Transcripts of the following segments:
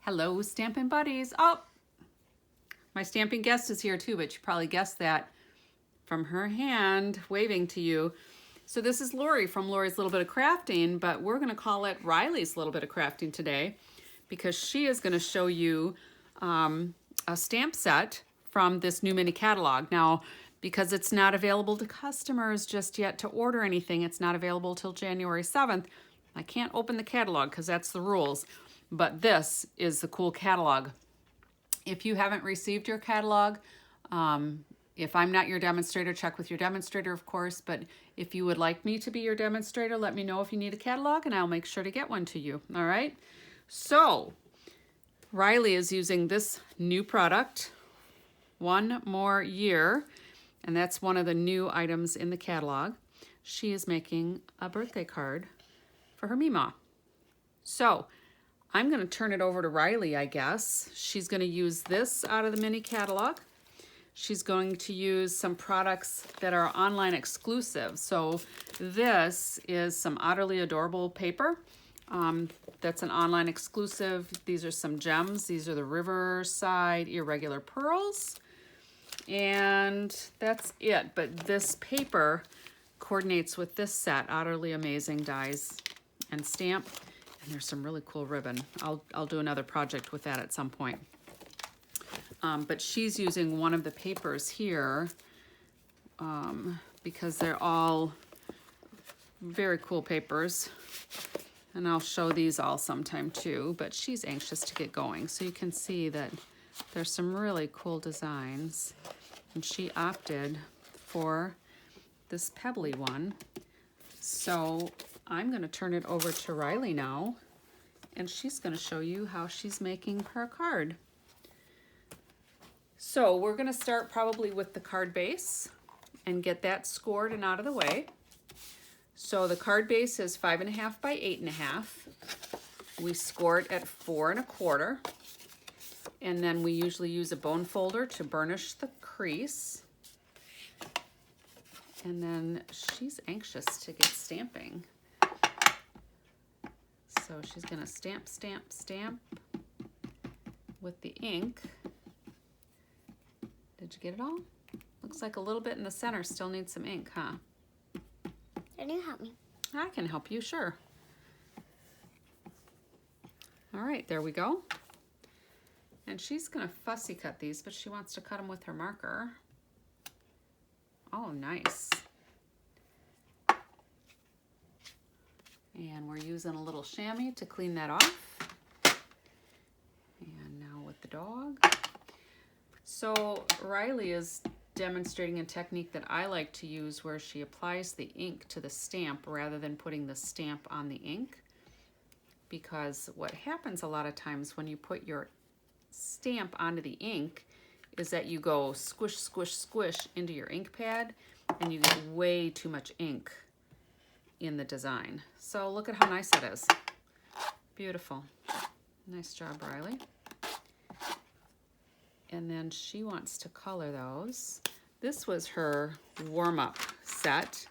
Hello, Stampin' Buddies. Oh, my stamping guest is here too, but you probably guessed that from her hand waving to you. So this is Lori from Lori's Little Bit of Crafting, but we're going to call it Riley's Little Bit of Crafting today because she is going to show you a stamp set from this new mini catalog. Now, because it's not available to customers just yet to order anything, it's not available till January 7th. I can't open the catalog because that's the rules, but this is the cool catalog. If you haven't received your catalog, if I'm not your demonstrator, check with your demonstrator, of course, but if you would like me to be your demonstrator, let me know if you need a catalog and I'll make sure to get one to you, all right? So, Rylie is using this new product, One More Year, and that's one of the new items in the catalog. She is making a birthday card for her Meemaw. So, I'm going to turn it over to Rylie, I guess. She's going to use this out of the mini catalog. She's going to use some products that are online exclusive. So this is some Utterly Adorable paper. That's an online exclusive. These are some gems. These are the Riverside Irregular Pearls. And that's it. But this paper coordinates with this set, Utterly Amazing Dies and Stamp. And there's some really cool ribbon. I'll do another project with that at some point. But she's using one of the papers here because they're all very cool papers. And I'll show these all sometime too, but she's anxious to get going. So you can see that there's some really cool designs. And she opted for this pebbly one. So I'm going to turn it over to Rylie now, and she's going to show you how she's making her card. So we're going to start probably with the card base and get that scored and out of the way. So the card base is 5.5 by 8.5. We score it at 4 1/4. And then we usually use a bone folder to burnish the crease. And then she's anxious to get stamping. So she's going to stamp, stamp, stamp with the ink. Did you get it all? Looks like a little bit in the center still needs some ink, huh? Can you help me? I can help you, sure. All right, there we go. And she's going to fussy cut these, but she wants to cut them with her marker. Oh, nice. And we're using a little chamois to clean that off. And now with the dog. So Rylie is demonstrating a technique that I like to use where she applies the ink to the stamp rather than putting the stamp on the ink. Because what happens a lot of times when you put your stamp onto the ink is that you go squish, squish, squish into your ink pad and you get way too much ink in the design. So look at how nice that is. Beautiful. Nice job, Rylie. And then she wants to color those. This was her warm-up set.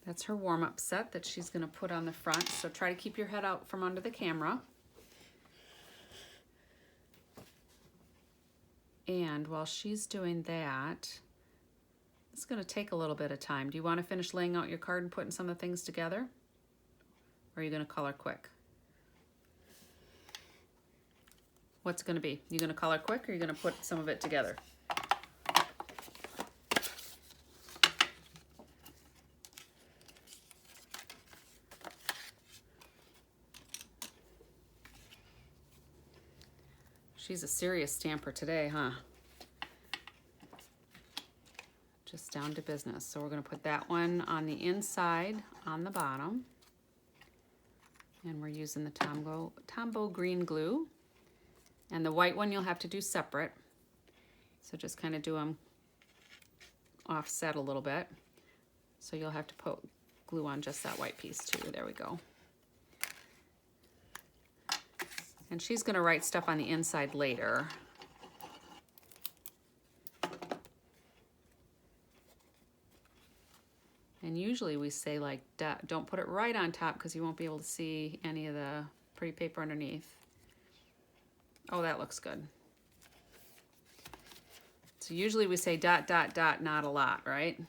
That's her warm-up set that she's going to put on the front. So try to keep your head out from under the camera. And while she's doing that, it's going to take a little bit of time. Do you want to finish laying out your card and putting some of the things together? Or are you going to color quick? What's it going to be? You going to color quick or are you going to put some of it together? She's a serious stamper today, huh? Just down to business. So we're going to put that one on the inside, on the bottom. And we're using the Tombow green glue. And the white one you'll have to do separate. So just kind of do them offset a little bit. So you'll have to put glue on just that white piece too. There we go. And she's going to write stuff on the inside later. And usually we say like, don't put it right on top because you won't be able to see any of the pretty paper underneath. Oh, that looks good. So usually we say dot, dot, dot, not a lot, right?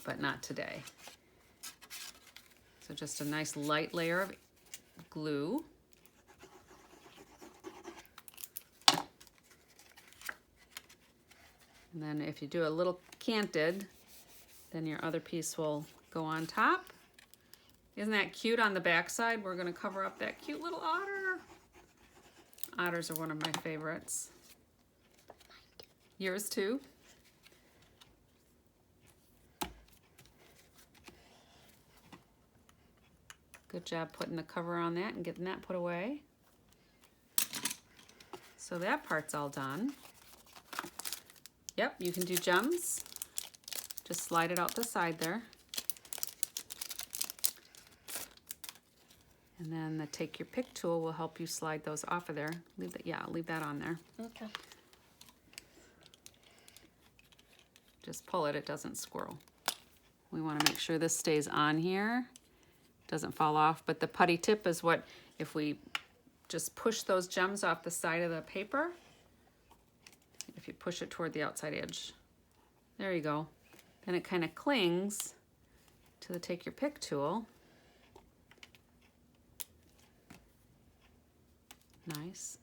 But not today. So just a nice light layer of glue. And then if you do a little canted, then your other piece will go on top. Isn't that cute on the back side? We're gonna cover up that cute little otter. Otters are one of my favorites. Yours too? Good job putting the cover on that and getting that put away. So that part's all done. Yep, you can do gems. Just slide it out the side there. And then the take your pick tool will help you slide those off of there. Leave that, yeah, leave that on there. Okay. Just pull it, it doesn't squirrel. We want to make sure this stays on here, doesn't fall off. But the putty tip is what, if we just push those gems off the side of the paper, if you push it toward the outside edge, there you go. Then it kind of clings to the take your pick tool. Nice.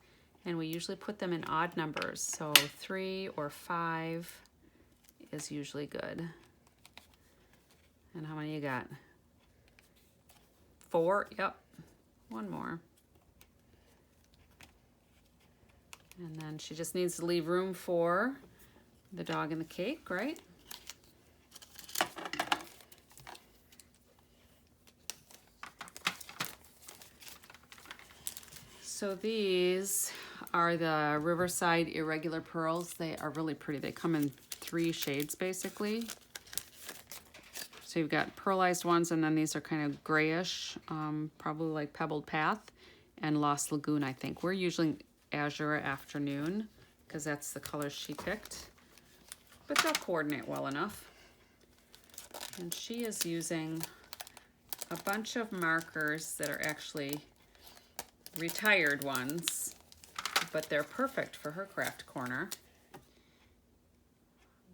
And we usually put them in odd numbers, so 3 or 5 is usually good. And how many you got? 4, yep. One more. And then she just needs to leave room for the dog and the cake, right? So these are the Riverside Irregular Pearls. They are really pretty. They come in 3 shades basically. So you've got pearlized ones, and then these are kind of grayish, probably like Pebbled Path and Lost Lagoon, I think. We're usually Azure Afternoon because that's the color she picked. But they'll coordinate well enough. And she is using a bunch of markers that are actually retired ones, but they're perfect for her craft corner.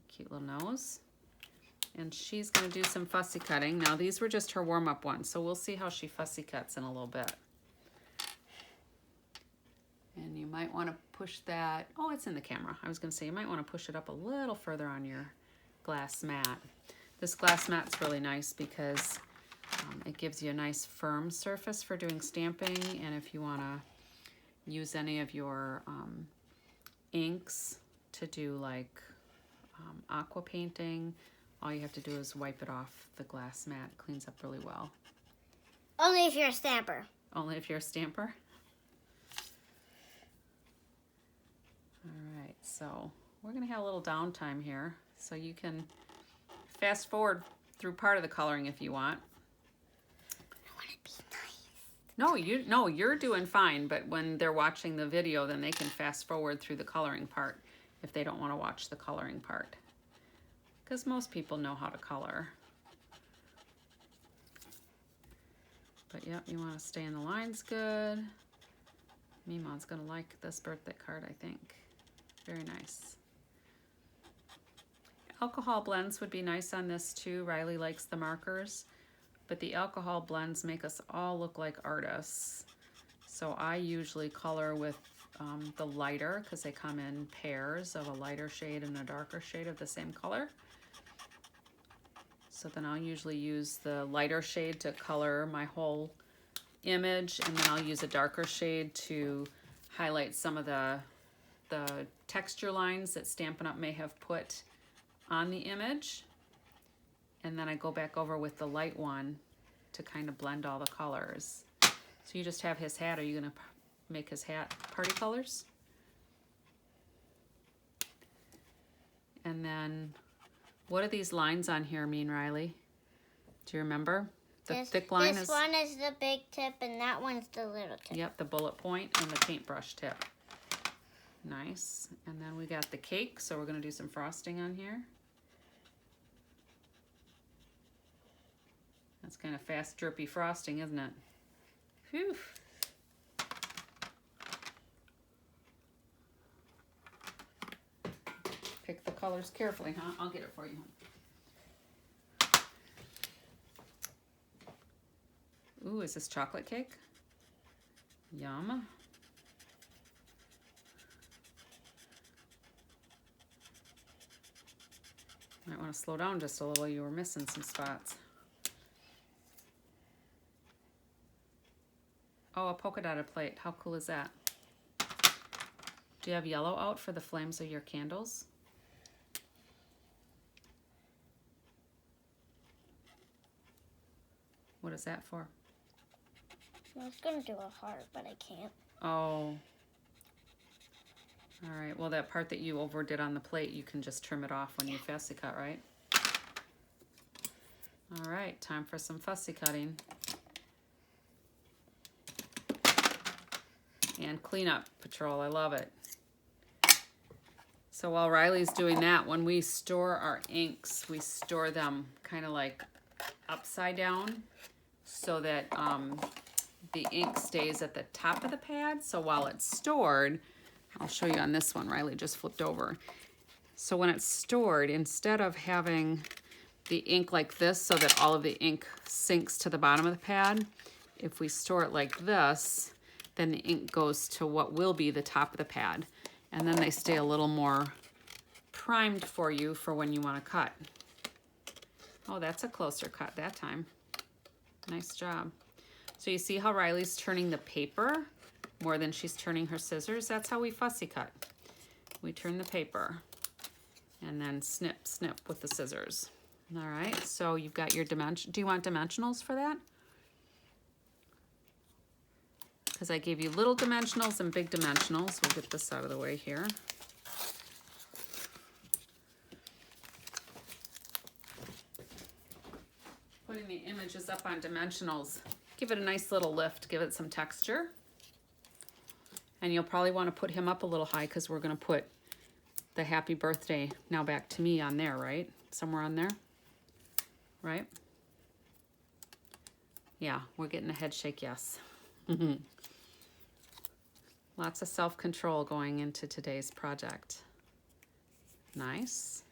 Cute little nose. And she's going to do some fussy cutting. Now these were just her warm-up ones, so we'll see how she fussy cuts in a little bit. And you might want to push that, oh, it's in the camera. I was going to say you might want to push it up a little further on your glass mat. This glass mat's really nice because it gives you a nice firm surface for doing stamping, and if you want to use any of your inks to do like aqua painting, all you have to do is wipe it off the glass mat. It cleans up really well. Only if you're a stamper. Only if you're a stamper? All right, so we're going to have a little downtime here, so you can fast forward through part of the coloring if you want. No, you're doing fine, but when they're watching the video, then they can fast forward through the coloring part if they don't want to watch the coloring part. Because most people know how to color. But yep, you want to stay in the lines good. Mimon's going to like this birthday card, I think. Very nice. Alcohol blends would be nice on this too. Rylie likes the markers. But the alcohol blends make us all look like artists. So I usually color with the lighter because they come in pairs of a lighter shade and a darker shade of the same color. So then I'll usually use the lighter shade to color my whole image, and then I'll use a darker shade to highlight some of the texture lines that Stampin' Up! May have put on the image. And then I go back over with the light one to kind of blend all the colors. So you just have his hat. Are you going to make his hat party colors? And then, what do these lines on here mean, Rylie? Do you remember? The thick line this one is the big tip, and that one's the little tip. Yep, the bullet point and the paintbrush tip. Nice. And then we got the cake, so we're going to do some frosting on here. That's kind of fast, drippy frosting, isn't it? Phew. Pick the colors carefully, huh? I'll get it for you. Ooh, is this chocolate cake? Yum. Might want to slow down just a little. You were missing some spots. Oh, a polka dotted plate. How cool is that? Do you have yellow out for the flames of your candles? What is that for? I was going to do a heart, but I can't. Oh. All right. Well, that part that you overdid on the plate, you can just trim it off when you fussy cut, right? All right. Time for some fussy cutting. And cleanup patrol. I love it. So while Riley's doing that, when we store our inks, we store them kind of like upside down so that the ink stays at the top of the pad. So while it's stored, I'll show you on this one. Rylie just flipped over. So when it's stored, instead of having the ink like this so that all of the ink sinks to the bottom of the pad, if we store it like this, then the ink goes to what will be the top of the pad. And then they stay a little more primed for you for when you want to cut. Oh, that's a closer cut that time. Nice job. So you see how Riley's turning the paper more than she's turning her scissors? That's how we fussy cut. We turn the paper and then snip, snip with the scissors. All right, so you've got your dimension. Do you want dimensionals for that? Because I gave you little dimensionals and big dimensionals. We'll get this out of the way here. Putting the images up on dimensionals. Give it a nice little lift, give it some texture. And you'll probably want to put him up a little high because we're going to put the happy birthday now back to me on there, right? Somewhere on there, right? Yeah, we're getting a head shake, yes. Lots of self-control going into today's project. Nice.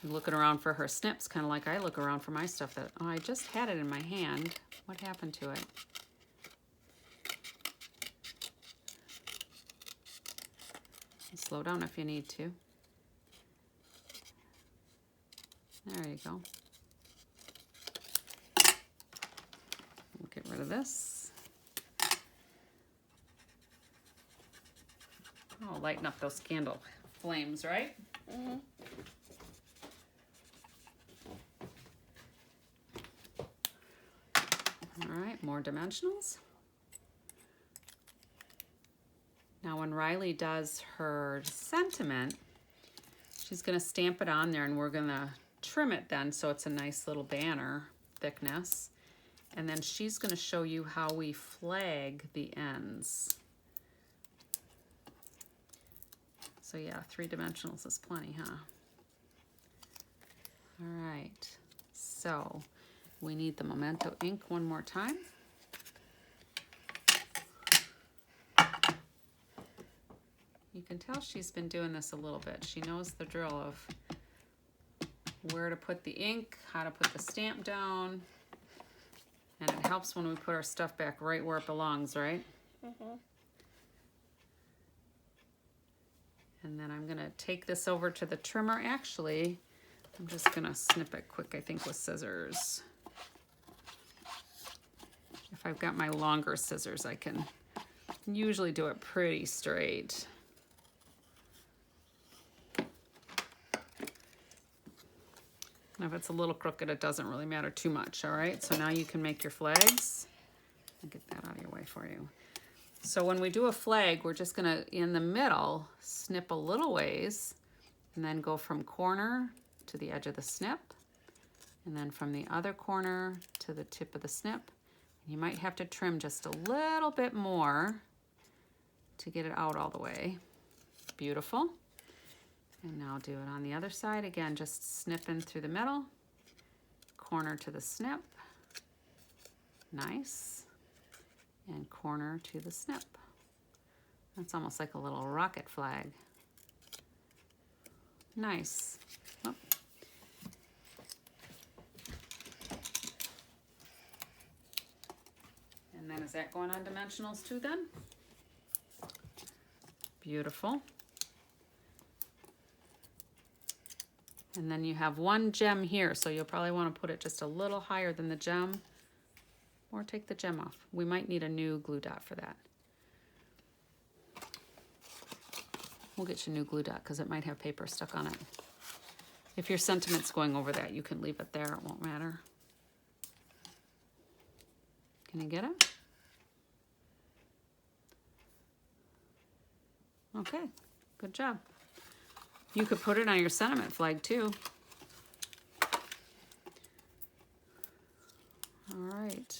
I'm looking around for her snips, kind of like I look around for my stuff that, oh, I just had it in my hand. What happened to it? Slow down if you need to. There you go. We'll get rid of this. Oh, lighten up those candle flames, right? Mm-hmm. All right, more dimensionals. Now when Rylie does her sentiment, she's going to stamp it on there and we're going to trim it then so it's a nice little banner thickness. And then she's going to show you how we flag the ends. So yeah, 3 dimensionals is plenty, huh? All right, so we need the Memento ink one more time. You can tell she's been doing this a little bit. She knows the drill of where to put the ink, how to put the stamp down, and it helps when we put our stuff back right where it belongs, right? Mm-hmm. And then I'm gonna take this over to the trimmer. Actually, I'm just gonna snip it quick, I think, with scissors. If I've got my longer scissors, I can usually do it pretty straight. And if it's a little crooked, it doesn't really matter too much, all right? So now you can make your flags. I'll get that out of your way for you. So when we do a flag, we're just gonna, in the middle, snip a little ways, and then go from corner to the edge of the snip, and then from the other corner to the tip of the snip. You might have to trim just a little bit more to get it out all the way. Beautiful. And now do it on the other side. Again, just snipping through the middle, corner to the snip. Nice. And corner to the snip. That's almost like a little rocket flag. Nice. Oh. And then is that going on dimensionals too then? Beautiful. And then you have one gem here, so you'll probably want to put it just a little higher than the gem, or take the gem off. We might need a new glue dot for that. We'll get you a new glue dot because it might have paper stuck on it. If your sentiment's going over that, you can leave it there, it won't matter. Can you get it? Okay, good job. You could put it on your sentiment flag too. All right.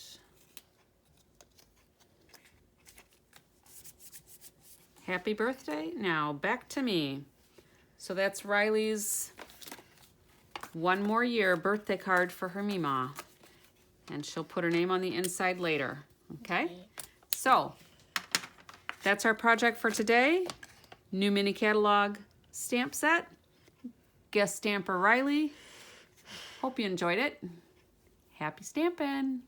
Happy birthday. Now back to me. So that's Riley's one more year birthday card for her Mima. And she'll put her name on the inside later. Okay? So that's our project for today. New mini catalog stamp set. Guest stamper Rylie. Hope you enjoyed it. Happy stamping.